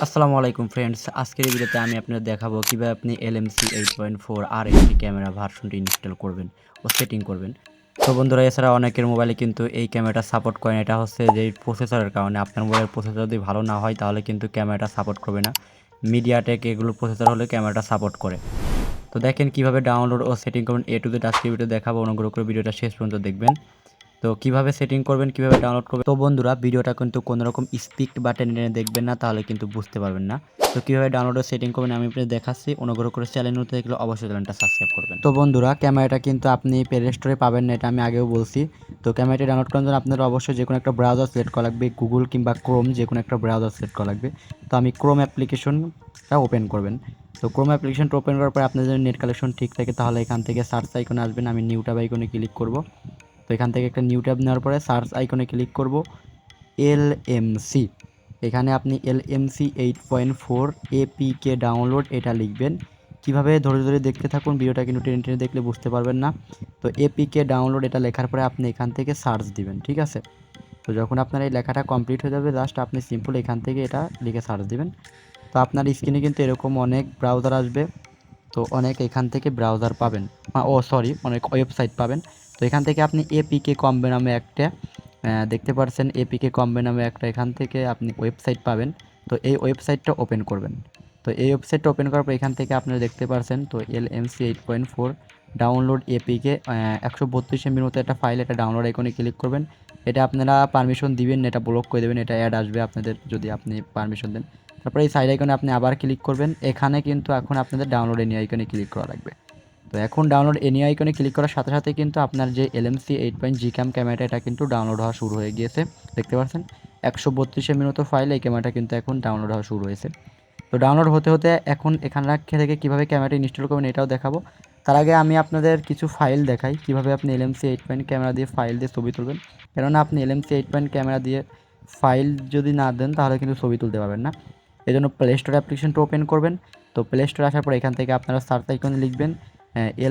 আসসালামু আলাইকুম ফ্রেন্ডস, আজকের এই ভিডিওতে আমি আপনাদের দেখাবো কিভাবে আপনি LMC 8.4 আর একটি ক্যামেরা ভার্সনটি ইনস্টল করবেন ও সেটিং করবেন। তো বন্ধুরা, এছাড়া অনেকের মোবাইলে কিন্তু এই ক্যামেরাটা সাপোর্ট করে না। এটা হচ্ছে যে প্রসেসরের কারণে। আপনার মোবাইলের প্রসেসর যদি ভালো না হয় তাহলে কিন্তু ক্যামেরাটা সাপোর্ট করবে না। মিডিয়াটেক এগুলো প্রসেসর হলে ক্যামেরাটা সাপোর্ট করে। তো দেখেন কিভাবে ডাউনলোড ও সেটিং করবেন, এ টু জেড আজকের ভিডিও দেখাবো। অনুগ্রহ করে ভিডিওটা শেষ পর্যন্ত দেখবেন। তো কিভাবে সেটিং করবেন, কিভাবে ডাউনলোড করবেন। তো বন্ধুরা, ভিডিওটা কিন্তু কোনো রকম স্পিড বা টেনে দেখবেন না, তাহলে কিন্তু বুঝতে পারবেন না। তো কিভাবে ডাউনলোড ও সেটিং করবেন আমি আপনাদের দেখাচ্ছি। অনুগ্রহ করে চ্যানেল নতুন থাকলে অবশ্যই চ্যানেলটা সাবস্ক্রাইব করবেন। তো বন্ধুরা, ক্যামেরাটা কিন্তু আপনি প্লে স্টোরে পাবেন না, এটা আমি আগেও বলছি। তো ক্যামেরাটি ডাউনলোড করার জন্য আপনারা অবশ্যই যে কোনো একটা ব্রাউজার সিলেক্ট করা লাগবে, গুগল কিংবা ক্রোম, যে কোনো একটা ব্রাউজার সিলেক্ট করা লাগবে। তো আমি ক্রোম অ্যাপ্লিকেশনটা ওপেন করবেন। তো ক্রোম অ্যাপ্লিকেশনটা ওপেন করার পরে আপনাদের যদি নেট কালেকশন ঠিক থাকে তাহলে এখান থেকে সার্চ আইকনে আসবেন। আমি নিউ ট্যাব আইকনে ক্লিক করব। তো এখান থেকে একটা নিউ ট্যাব নেওয়ার পরে সার্চ আইকনে ক্লিক করব LMC। এখানে আপনি LMC 8.4 APK ডাউনলোড এটা লিখবেন। কিভাবে ধরে ধরে দেখতে থাকুন, ভিডিওটা কিন্তু টেনে টেনে দেখলে বুঝতে পারবেন না। তো APK ডাউনলোড এটা লেখার পরে আপনি এখান থেকে সার্চ দিবেন, ঠিক আছে। তো যখন আপনার এই লেখাটা কমপ্লিট হয়ে যাবে, জাস্ট আপনি সিম্পল এখান থেকে এটা লিখে সার্চ দিবেন। তো আপনার স্ক্রিনে কিন্তু এরকম অনেক ব্রাউজার আসবে। তো অনেক এখান থেকে ব্রাউজার পাবেন, অনেক ওয়েবসাইট পাবেন। তো এখান থেকে আপনি এপিকে কম্বে নামে একটা দেখতে পাচ্ছেন, এপিকে কম্বে নামে একটা এখান থেকে আপনি ওয়েবসাইট পাবেন। তো এই ওয়েবসাইটটা ওপেন করবেন। তো এই ওয়েবসাইটটা ওপেন করার পর এখান থেকে আপনারা দেখতে পাচ্ছেন, তো LMC 8.4 ডাউনলোড এপিকে 132 MB মতো একটা ফাইল, এটা ডাউনলোড আইকনে ক্লিক করবেন। এটা আপনারা পারমিশন দিবেন, এটা ব্লক করে দেবেন, এটা অ্যাড আসবে আপনাদের যদি আপনি পারমিশন দেন। তারপরে এই সাইড আইকনে আপনি আবার ক্লিক করবেন। এখানে কিন্তু এখন আপনাদের ডাউনলোড এনি আইকনে ক্লিক করা লাগবে। তো এখন ডাউনলোড এনি আইকনে ক্লিক করার সাথে সাথে কিন্তু আপনার যে LMC 8 জিক্যাম ক্যামেরাটা এটা কিন্তু ডাউনলোড হওয়া শুরু হয়ে গিয়েছে। দেখতে পাচ্ছেন 132 MB মতো ফাইল, এই ক্যামেরাটা কিন্তু এখন ডাউনলোড হওয়া শুরু হয়েছে। তো ডাউনলোড হতে হতে এখন এখানে থেকে কীভাবে ক্যামেরাটা ইনস্টল করবেন এটাও দেখাবো। তার আগে আমি আপনাদের কিছু ফাইল দেখাই কীভাবে আপনি LMC 8 ক্যামেরা দিয়ে ফাইল দিয়ে ছবি তুলবেন। কেননা আপনি LMC 8 ক্যামেরা দিয়ে ফাইল যদি না দেন তাহলে কিন্তু ছবি তুলতে পারবেন না। এই জন্য প্লে স্টোর অ্যাপ্লিকেশনটা ওপেন করবেন। তো প্লে স্টোরে আসার পর এখান থেকে আপনারা সার্চ আইকনে লিখবেন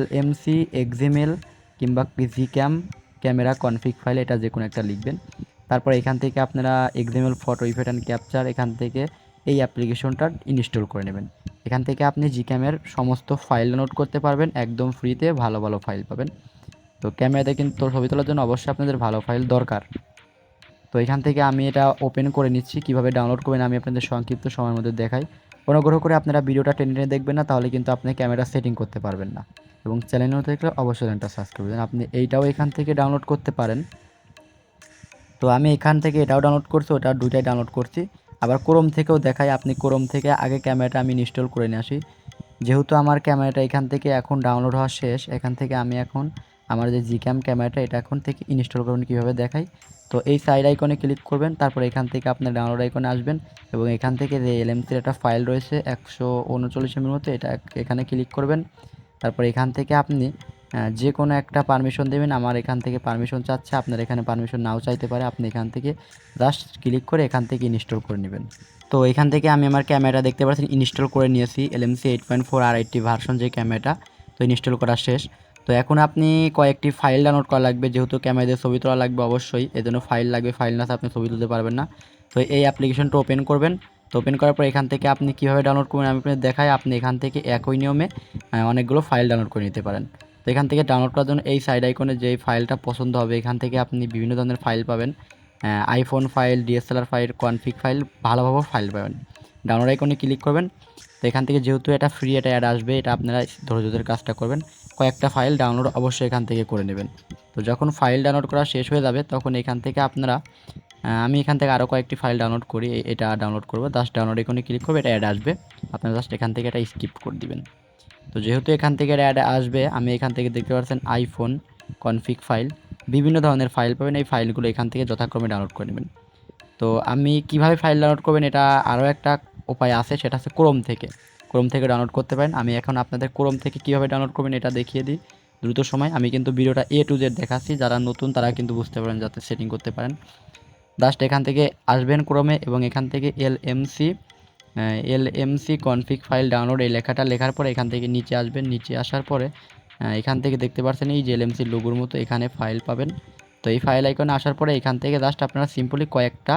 LMC XML কিংবা জিক্যাম ক্যামেরা কনফিগ ফাইল, এটা যে কোনো একটা লিখবেন। তারপর এখান থেকে আপনারা XML photo effect and capture, এখান থেকে এই অ্যাপ্লিকেশনটা ইনস্টল করে নেবেন। এখান থেকে আপনি জিক্যামের সমস্ত ফাইল ডাউনলোড করতে পারবেন, একদম ফ্রিতে ভালো ভালো ফাইল পাবেন। তো ক্যামেরাতে কিন্তু ছবি তোলার জন্য অবশ্যই আপনাদের ভালো ফাইল দরকার। তো এখান থেকে আমি এটা ওপেন করে নিচ্ছি। কিভাবে ডাউনলোড করবেন আমি আপনাদের সংক্ষিপ্ত সময়ের মধ্যে দেখাই। অনুগ্রহ করে আপনারা ভিডিওটা টেনে টেনে দেখবেন না, তাহলে কিন্তু আপনি ক্যামেরা সেটিং করতে পারবেন না। এবং চ্যানেল নতুন থাকলে অবশ্যই চ্যানেলটা সাবস্ক্রাইব করবেন। আপনি এইটাও এখান থেকে ডাউনলোড করতে পারেন। তো আমি এখান থেকে এটাও ডাউনলোড করছি, ওটা দুইটাই ডাউনলোড করছি। আবার ক্রোম থেকেও দেখাই, আপনি ক্রোম থেকে আগে ক্যামেরাটা আমি ইনস্টল করে নিয়ে আসি। যেহেতু আমার ক্যামেরাটা এখান থেকে এখন ডাউনলোড হওয়া শেষ, এখান থেকে আমি এখন আমার যে জিক্যাম ক্যামেরাটা এটা এখন থেকে ইনস্টল করবেন কীভাবে দেখাই। তো এই সাইড আইকনে ক্লিক করবেন, তারপর এখান থেকে আপনার ডাউনলোড আইকনে আসবেন এবং এখান থেকে যে LMCর একটা ফাইল রয়েছে 139 MB মতো, এটা এখানে ক্লিক করবেন। তারপর এখান থেকে আপনি যে কোনো একটা পারমিশন দেবেন। আমার এখান থেকে পারমিশন চাচ্ছে, আপনার এখানে পারমিশন নাও চাইতে পারে। আপনি এখান থেকে জাস্ট ক্লিক করে এখান থেকে ইনস্টল করে নেবেন। তো এখান থেকে আমি আমার ক্যামেরা দেখতে পাচ্ছেন ইনস্টল করে নিয়েছি, LMC 8.4 আর8 ভার্সন যে ক্যামেরাটা। তো ইনস্টল করা শেষ। তো এখন আপনি কয়েকটি ফাইল ডাউনলোড করা লাগবে, যেহেতু ক্যামেরা দিয়ে ছবি তোলা লাগবে অবশ্যই, এজন্য ফাইল লাগবে। ফাইল না আপনি ছবি তুলতে পারবেন না। তো এই অ্যাপ্লিকেশনটা ওপেন করবেন। তো ওপেন করার পর এখান থেকে আপনি কীভাবে ডাউনলোড করবেন আমি আপনাদের দেখাই। আপনি এখান থেকে একই নিয়মে অনেকগুলো ফাইল ডাউনলোড করে নিতে পারেন। তো এখান থেকে ডাউনলোড করার জন্য এই সাইড আইকনে যেই ফাইলটা পছন্দ হবে এখান থেকে আপনি বিভিন্ন ধরনের ফাইল পাবেন। IPhone file, DSLR file, config file, ভালোভাবে ফাইল পাবেন। ডাউনলোড আইকনে ক্লিক করবেন। তো এখান থেকে যেহেতু এটা ফ্রি, এটা অ্যাড আসবে, এটা আপনারা ধৈর্যের কাজটা করবেন। কয়েকটা ফাইল ডাউনলোড অবশ্যই এখান থেকে করে নেবেন। তো যখন ফাইল ডাউনলোড করা শেষ হয়ে যাবে তখন এখান থেকে আপনারা আমি এখান থেকে আরও কয়েকটি ফাইল ডাউনলোড করি, এটা ডাউনলোড করবো। জাস্ট ডাউনলোড আইকনে ক্লিক করবে, এটা অ্যাড আসবে, আপনারা জাস্ট এখান থেকে এটা স্কিপ করে দিবেন। তো যেহেতু এখান থেকে অ্যাড আসবে, আমি এখান থেকে দেখতে পাচ্ছেন আইফোন কনফিগ ফাইল, বিভিন্ন ধরনের ফাইল পাবেন। এই ফাইলগুলো এখান থেকে যথাক্রমে ডাউনলোড করে নেবেন। তো আমি কিভাবে ফাইল ডাউনলোড করবেন এটা আরও একটা উপায় আছে, সেটা হচ্ছে ক্রোম থেকে ডাউনলোড করতে পারেন। আমি এখন আপনাদের ক্রোম থেকে কিভাবে ডাউনলোড করবেন এটা দেখিয়ে দিই দ্রুত সময়। আমি কিন্তু ভিডিওটা A to Z দেখাচ্ছি, যারা নতুন তারা কিন্তু বুঝতে পারেন, যাতে সেটিং করতে পারেন। জাস্ট এখান থেকে আসবেন ক্রোমে এবং এখান থেকে LMC কনফিগ ফাইল ডাউনলোড এই লেখাটা লেখার পরে এখান থেকে নিচে আসবেন। নিচে আসার পরে এখান থেকে দেখতে পাচ্ছেন এই যে LMC লোগোর মতো এখানে ফাইল পাবেন। তো এই ফাইল আইকনে আসার পরে এখান থেকে জাস্ট আপনারা সিম্পলি কয়েকটা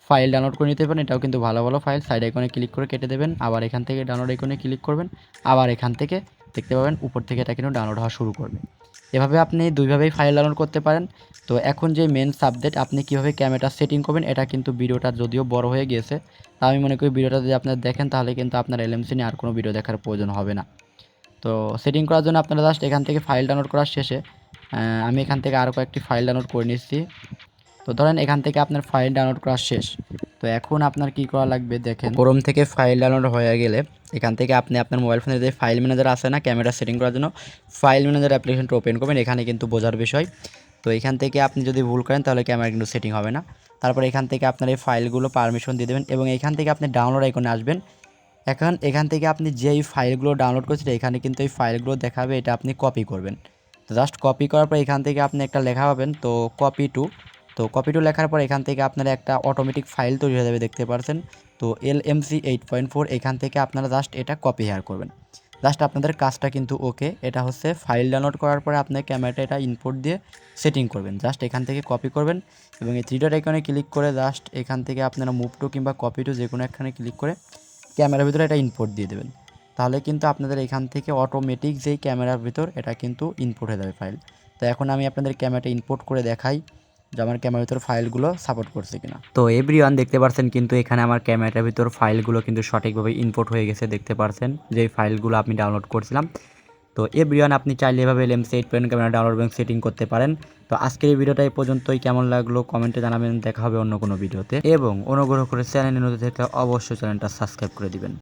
ফাইল ডাউনলোড করে নিতে পারেন। এটাও কিন্তু ভালো ভালো ফাইল। সাইড আইকনে ক্লিক করে কেটে দেবেন, আবার এখান থেকে ডাউনলোড আইকনে ক্লিক করবেন, আবার এখান থেকে দেখতে পাবেন উপর থেকে এটা কিন্তু ডাউনলোড হওয়া শুরু করবে। এভাবে আপনি দুইভাবেই ফাইল ডাউনলোড করতে পারেন। তো এখন যে মেন সাবজেক্ট আপনি কীভাবে ক্যামেরাটা সেটিং করবেন, এটা কিন্তু ভিডিওটা যদিও বড় হয়ে গিয়েছে, তা আমি মনে করি ভিডিওটা যদি আপনারা দেখেন তাহলে কিন্তু আপনার এলএমসি নিয়ে আর কোনো ভিডিও দেখার প্রয়োজন হবে না। তো সেটিং করার জন্য আপনারা জাস্ট এখান থেকে ফাইল ডাউনলোড করার শেষে আমি এখান থেকে আরও কয়েকটি ফাইল ডাউনলোড করে নিচ্ছি। তো ধরেন এখান থেকে আপনার ফাইল ডাউনলোড করা শেষ। তো এখন আপনার কি করা লাগবে দেখেন, ক্রোম থেকে ফাইল ডাউনলোড হয়ে গেলে এখান থেকে আপনি আপনার মোবাইল ফোনে যে ফাইল ম্যানেজার আছে না, ক্যামেরা সেটিং করার জন্য ফাইল ম্যানেজার অ্যাপ্লিকেশনটা ওপেন করবেন। এখানে কিন্তু বোঝার বিষয়। তো এখান থেকে আপনি যদি ভুল করেন তাহলে ক্যামেরা কিন্তু সেটিং হবে না। তারপর এখান থেকে আপনার এই ফাইলগুলো পারমিশন দিয়ে দেবেন এবং এখান থেকে আপনি ডাউনলোড আইকনে আসবেন। এখান থেকে আপনি যেই ফাইলগুলো ডাউনলোড করেছিলেন এখানে কিন্তু এই ফাইলগুলো দেখাবে, এটা আপনি কপি করবেন। তো জাস্ট কপি করার পর এখান থেকে আপনি একটা লেখা পাবেন, তো কপি টু লেখার পর এখান থেকে আপনার একটা অটোমেটিক ফাইল তৈরি হয়ে যাবে, দেখতে পাচ্ছেন। তো LMC 8.4 এখান থেকে আপনারা জাস্ট এটা কপি হেয়ার করবেন। জাস্ট আপনাদের কাজটা কিন্তু ওকে। এটা হচ্ছে ফাইল ডাউনলোড করার পরে আপনি ক্যামেরাটা এটা ইনপুট দিয়ে সেটিং করবেন। জাস্ট এখান থেকে কপি করবেন এবং এই 3 ডট আইকনে ক্লিক করে জাস্ট এখান থেকে আপনারা মুভ টু কিংবা কপি টু যে কোনো একখানে ক্লিক করে ক্যামেরার ভিতরে এটা ইনপুট দিয়ে দেবেন। তাহলে কিন্তু আপনাদের এখান থেকে অটোমেটিক যেই ক্যামেরার ভিতর এটা কিন্তু ইনপুট হয়ে যাবে ফাইল। তো এখন আমি আপনাদের ক্যামেরাটা ইনপুট করে দেখাই যে আমার ক্যামেরার ভিতর ফাইলগুলো সাপোর্ট করছে কিনা। তো এভরিওয়ান দেখতে পাচ্ছেন কিন্তু এখানে আমার ক্যামেরাটার ভিতর ফাইলগুলো কিন্তু সঠিকভাবে ইনপুট হয়ে গেছে, দেখতে পাচ্ছেন যে ফাইলগুলো আমি ডাউনলোড করছিলাম। তো এভরিওয়ান আপনি চাইলে এভাবে LMC 8.1 ক্যামেরা ডাউনলোড এবং সেটিং করতে পারেন। তো আজকের এই ভিডিওটা এই পর্যন্তই। কেমন লাগলো কমেন্টে জানাবেন। দেখা হবে অন্য কোনো ভিডিওতে এবং অনুগ্রহ করে চ্যানেলে নতুন থেকে অবশ্যই চ্যানেলটা সাবস্ক্রাইব করে দিবেন।